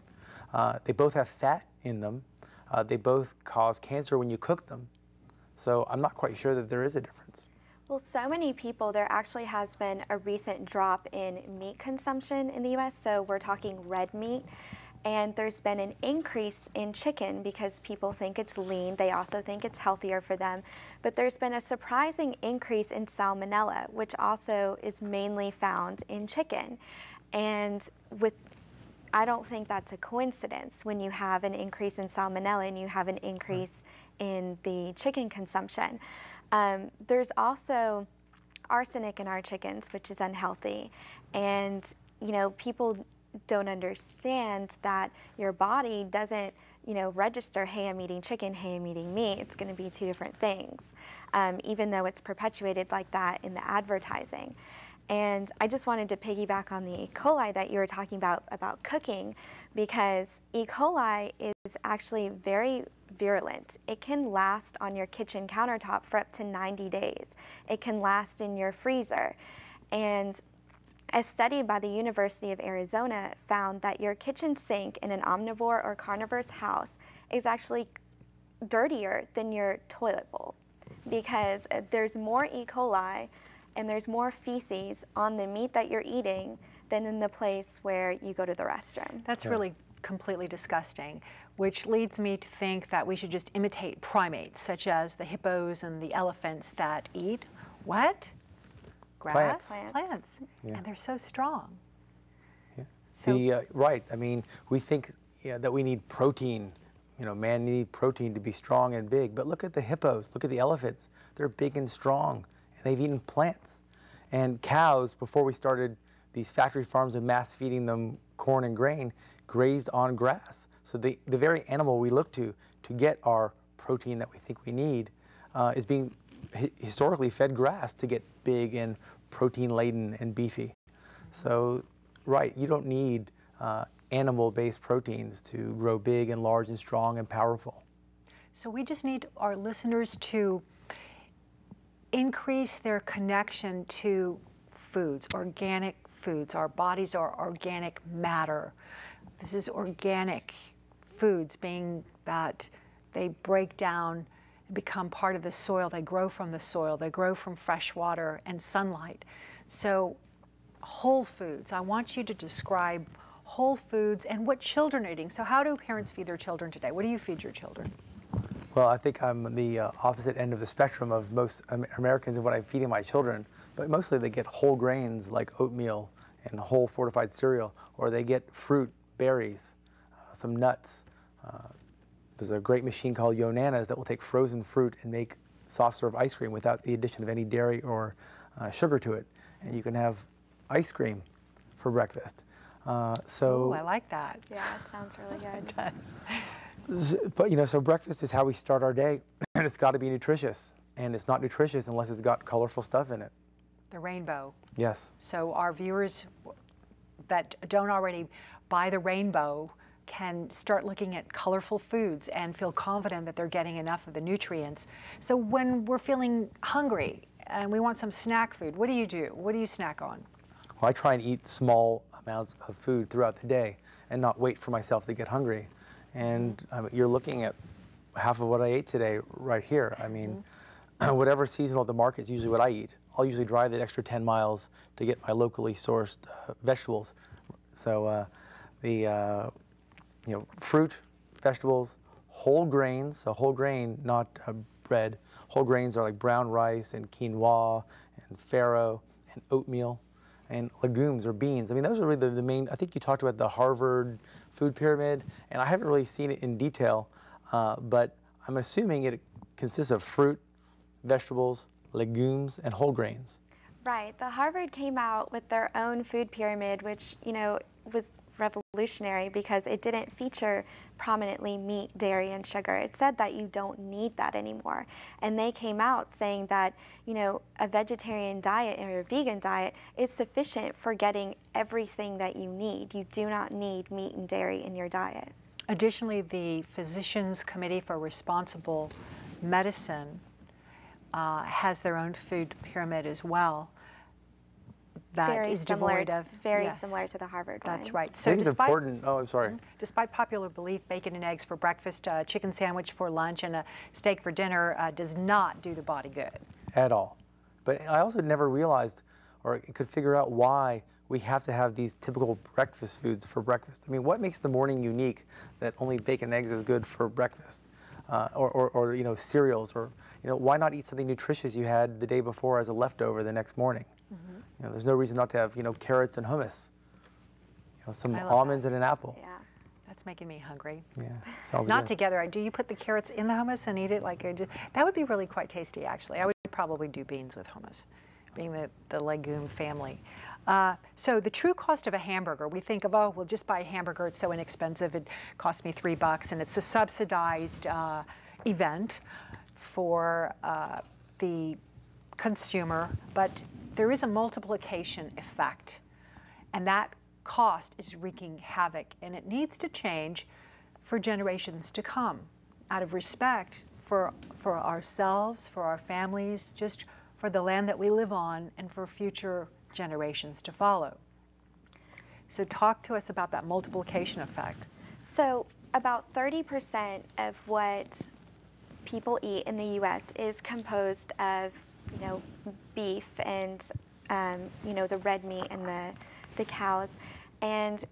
They both have fat in them. They both cause cancer when you cook them. So I'm not quite sure that there is a difference. Well, so many people, there actually has been a recent drop in meat consumption in the U.S., so we're talking red meat. And there's been an increase in chicken because people think it's lean. They also think it's healthier for them. But there's been a surprising increase in salmonella, which also is mainly found in chicken. And I don't think that's a coincidence when you have an increase in salmonella and you have an increase in the chicken consumption. There's also arsenic in our chickens, which is unhealthy. And, people don't understand that your body doesn't, register, hey, I'm eating chicken, hey, I'm eating meat. It's going to be two different things, even though it's perpetuated like that in the advertising. And I just wanted to piggyback on the E. coli that you were talking about cooking, because E. coli is actually very virulent. It can last on your kitchen countertop for up to 90 days. It can last in your freezer. And A study by the University of Arizona found that your kitchen sink in an omnivore or carnivore's house is actually dirtier than your toilet bowl because there's more E. coli and there's more feces on the meat that you're eating than in the place where you go to the restroom. That's really completely disgusting, which leads me to think that we should just imitate primates, such as the hippos and the elephants that eat what? Grass? Plants. And they're so strong. Yeah. So, Right. I mean, we think that we need protein. Man needs protein to be strong and big. But look at the hippos. Look at the elephants. They're big and strong, and they've eaten plants. And cows, before we started these factory farms and mass feeding them corn and grain, grazed on grass. So the very animal we look to get our protein that we think we need is being historically fed grass to get big and protein-laden and beefy. So, right, you don't need animal-based proteins to grow big and large and strong and powerful. So we just need our listeners to increase their connection to foods, organic foods. Our bodies are organic matter. This is organic foods, being that they break down and become part of the soil. They grow from the soil. They grow from fresh water and sunlight. So whole foods. I want you to describe whole foods and what children are eating. So how do parents feed their children today? What do you feed your children? Well, I think I'm the opposite end of the spectrum of most Americans in what I'm feeding my children. But mostly they get whole grains like oatmeal and whole fortified cereal, or they get fruit, berries, some nuts. There's a great machine called Yonanas that will take frozen fruit and make soft serve ice cream without the addition of any dairy or sugar to it. And you can have ice cream for breakfast. Ooh, I like that. Yeah, it sounds really good. It does. But so breakfast is how we start our day, and it's got to be nutritious. And it's not nutritious unless it's got colorful stuff in it. The rainbow. Yes. So our viewers that don't already buy the rainbow can start looking at colorful foods and feel confident that they're getting enough of the nutrients. So when we're feeling hungry and we want some snack food, what do you do? What do you snack on? Well, I try and eat small amounts of food throughout the day and not wait for myself to get hungry. And you're looking at half of what I ate today right here. I mean, whatever's seasonal at the market is usually what I eat. I'll usually drive the extra 10 miles to get my locally sourced vegetables. So fruit, vegetables, whole grains, so whole grain, not bread. Whole grains are like brown rice and quinoa and farro and oatmeal and legumes or beans. I mean, those are really the main. I think you talked about the Harvard food pyramid, and I haven't really seen it in detail, but I'm assuming it consists of fruit, vegetables, legumes, and whole grains. Right. The Harvard came out with their own food pyramid, which, was revolutionary because it didn't feature prominently meat, dairy, and sugar. It said that you don't need that anymore. And they came out saying that, a vegetarian diet or a vegan diet is sufficient for getting everything that you need. You do not need meat and dairy in your diet. Additionally, the Physicians Committee for Responsible Medicine has their own food pyramid as well. That very is similar, devoid of, similar to the Harvard one. That's right. I So think it's important. Oh, I'm sorry. Despite popular belief, bacon and eggs for breakfast, a chicken sandwich for lunch, and a steak for dinner does not do the body good. At all. But I also never realized or could figure out why we have to have these typical breakfast foods for breakfast. I mean, what makes the morning unique that only bacon and eggs is good for breakfast? Or cereals, or why not eat something nutritious you had the day before as a leftover the next morning? There's no reason not to have carrots and hummus, some almonds and an apple. Yeah. That's making me hungry. Yeah, sounds Not good. together. Do you put the carrots in the hummus and eat it like that would be really quite tasty, actually. I would probably do beans with hummus, being the legume family. So the true cost of a hamburger, we think of, oh, we'll just buy a hamburger, it's so inexpensive, it cost me $3, and it's a subsidized event for the consumer, but there is a multiplication effect, and that cost is wreaking havoc, and it needs to change for generations to come, out of respect for ourselves, for our families, just for the land that we live on and for future generations to follow. So talk to us about that multiplication effect. So about 30% of what people eat in the U.S. is composed of, beef and, the red meat and the cows. And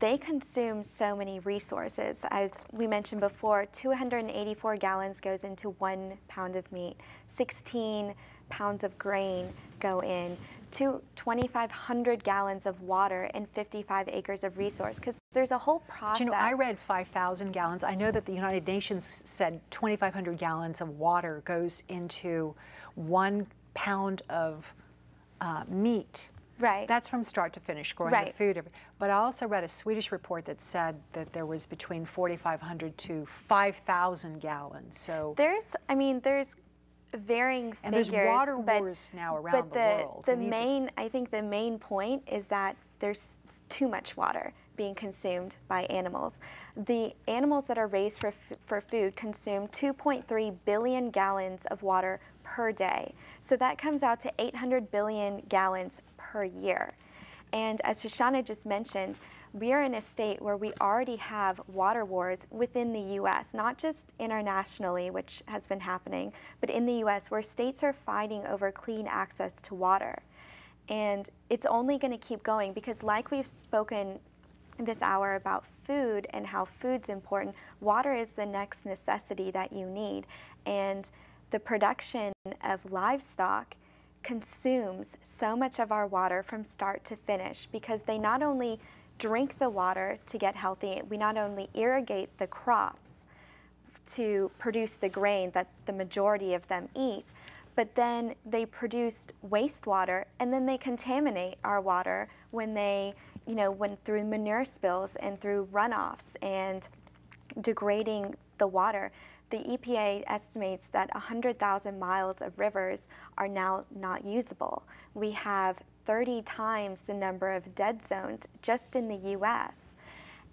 they consume so many resources. As we mentioned before, 284 gallons goes into 1 pound of meat. 16 pounds of grain go in. 2,500 gallons of water and 55 acres of resource, because there's a whole process. I read 5,000 gallons. I know that the United Nations said 2,500 gallons of water goes into 1 pound of meat. Right. That's from start to finish, growing the food. But I also read a Swedish report that said that there was between 4,500 to 5,000 gallons. So there's varying figures. And there's water wars now around the world. I think the main point is that there's too much water being consumed by animals. The animals that are raised for food consume 2.3 billion gallons of water per day. So that comes out to 800 billion gallons per year. And as Shoshana just mentioned, we are in a state where we already have water wars within the U.S., not just internationally, which has been happening, but in the U.S., where states are fighting over clean access to water. And it's only going to keep going because, like we've spoken this hour about food and how food's important, water is the next necessity that you need. And the production of livestock consumes so much of our water from start to finish because they not only drink the water to get healthy, we not only irrigate the crops to produce the grain that the majority of them eat, but then they produce wastewater and then they contaminate our water when they, when through manure spills and through runoffs and degrading the water. The EPA estimates that 100,000 miles of rivers are now not usable. We have 30 times the number of dead zones just in the U.S.,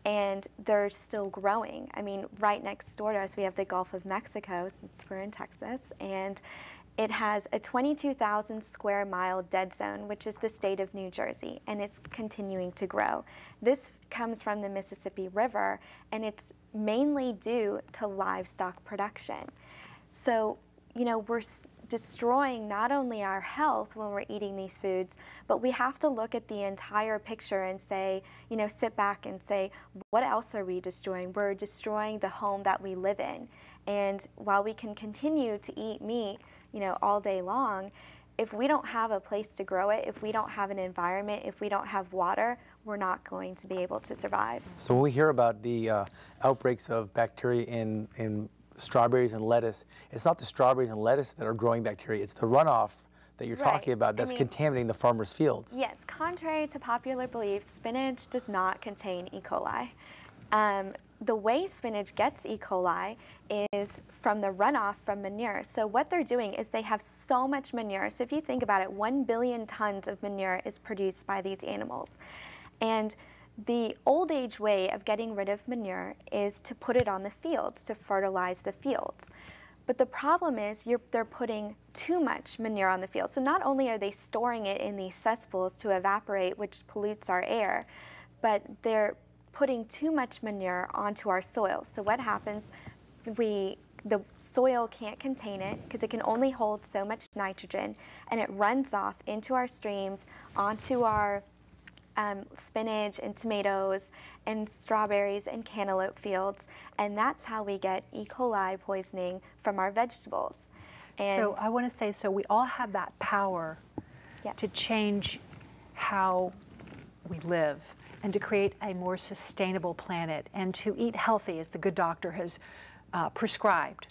and they're still growing. I mean, right next door to us, we have the Gulf of Mexico, since we're in Texas, and it has a 22,000 square mile dead zone, which is the state of New Jersey, and it's continuing to grow. This comes from the Mississippi River, and it's mainly due to livestock production. So, we're destroying not only our health when we're eating these foods, but we have to look at the entire picture and say, sit back and say, what else are we destroying? We're destroying the home that we live in. And while we can continue to eat meat, all day long, if we don't have a place to grow it, if we don't have an environment, if we don't have water, we're not going to be able to survive. So when we hear about the outbreaks of bacteria in strawberries and lettuce, it's not the strawberries and lettuce that are growing bacteria, it's the runoff that you're talking about that's contaminating the farmers' fields. Yes, contrary to popular belief, spinach does not contain E. coli. The way spinach gets E. coli is from the runoff from manure. So what they're doing is they have so much manure. So if you think about it, 1 billion tons of manure is produced by these animals. And the old age way of getting rid of manure is to put it on the fields, to fertilize the fields. But the problem is they're putting too much manure on the field. So not only are they storing it in these cesspools to evaporate, which pollutes our air, but they're putting too much manure onto our soil. So what happens? The soil can't contain it because it can only hold so much nitrogen, and it runs off into our streams, onto our spinach and tomatoes and strawberries and cantaloupe fields, and that's how we get E. coli poisoning from our vegetables. And so I want to say, so we all have that power to change how we live and to create a more sustainable planet and to eat healthy, as the good doctor has prescribed.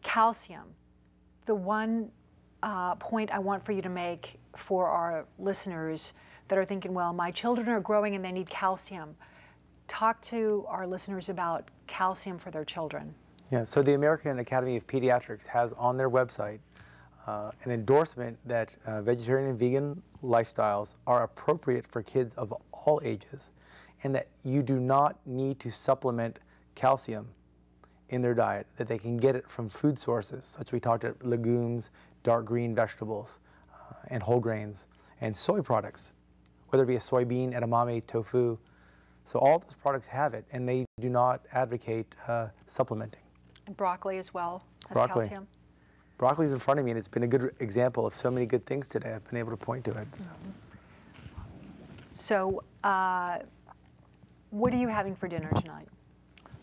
Calcium, the one point I want for you to make for our listeners that are thinking, well, my children are growing and they need calcium. Talk to our listeners about calcium for their children. Yeah, so the American Academy of Pediatrics has on their website an endorsement that vegetarian and vegan lifestyles are appropriate for kids of all ages, and that you do not need to supplement calcium in their diet, that they can get it from food sources, such we talked about legumes, dark green vegetables, and whole grains, and soy products, whether it be a soybean, edamame, tofu. So all those products have it, and they do not advocate supplementing. And broccoli as well has Broccoli. calcium. Broccoli's in front of me, and it's been a good example of so many good things today. I've been able to point to it. So what are you having for dinner tonight?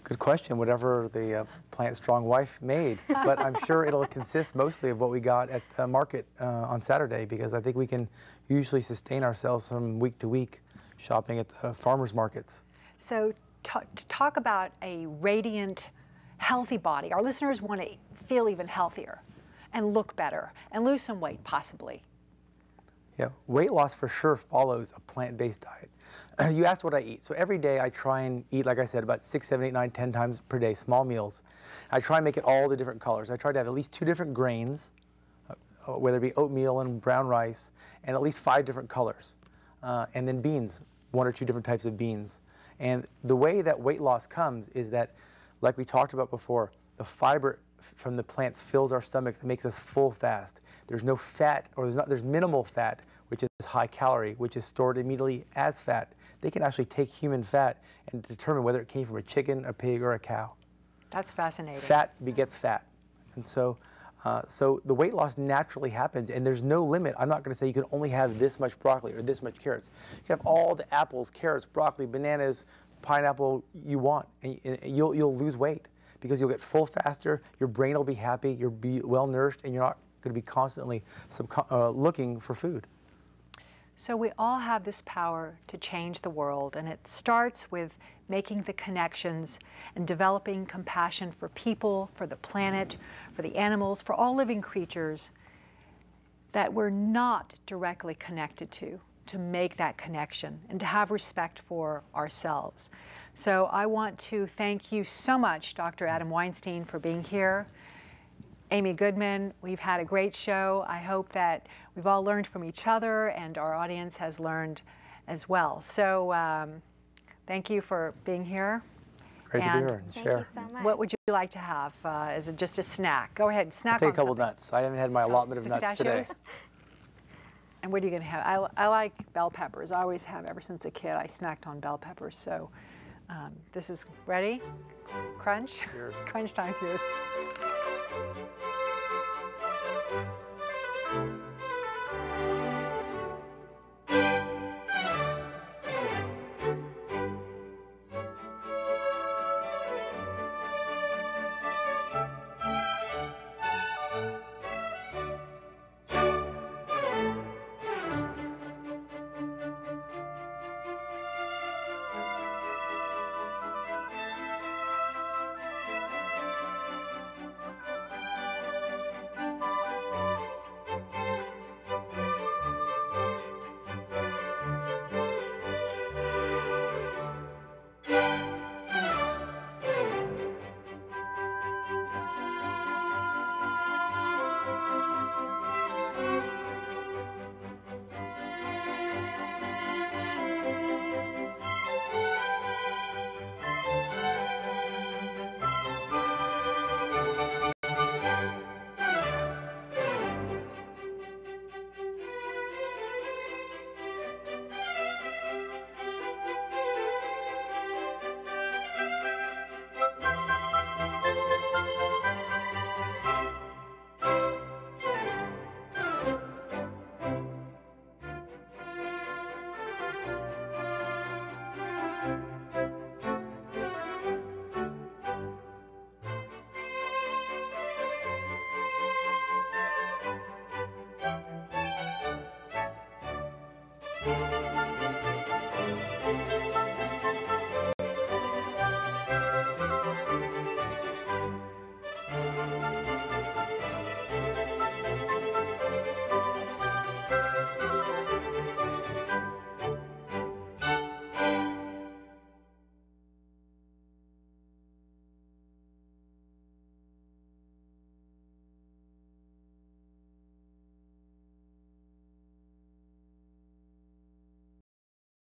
Good question. Whatever the Plant Strong wife made, but I'm sure it'll consist mostly of what we got at the market on Saturday, because I think we can usually sustain ourselves from week to week shopping at the farmers markets. So to talk about a radiant, healthy body, our listeners want to feel even healthier and look better and lose some weight possibly. Yeah, weight loss for sure follows a plant-based diet. You asked what I eat. So every day I try and eat, like I said, about 6, 7, 8, 9, 10 times per day, small meals. I try and make it all the different colors. I try to have at least 2 different grains, whether it be oatmeal and brown rice, and at least 5 different colors. And then beans, 1 or 2 different types of beans. And the way that weight loss comes is that, like we talked about before, the fiber from the plants fills our stomachs and makes us full fast. There's no fat, or there's minimal fat, which is high calorie, which is stored immediately as fat. They can actually take human fat and determine whether it came from a chicken, a pig, or a cow. That's fascinating. Fat begets fat. And so the weight loss naturally happens, and there's no limit. I'm not going to say you can only have this much broccoli or this much carrots. You can have all the apples, carrots, broccoli, bananas, pineapple you want, and you'll lose weight because you'll get full faster, your brain will be happy, you'll be well nourished, and you're not going to be constantly looking for food. So we all have this power to change the world, and it starts with making the connections and developing compassion for people, for the planet, for the animals, for all living creatures that we're not directly connected to make that connection and to have respect for ourselves. So I want to thank you so much, Dr. Adam Weinstein, for being here. Amy Goodman, we've had a great show. I hope that we've all learned from each other and our audience has learned as well. So thank you for being here. Great to be here and share. Thank you so much. What would you like to have? Is it just a snack? Go ahead, snack I'll take on a couple something. nuts. I haven't had my allotment of nuts today. Pistachios? And what are you going to have? I like bell peppers. I always have ever since a kid. I snacked on bell peppers. So this is ready. Crunch. Cheers. Crunch time. Cheers.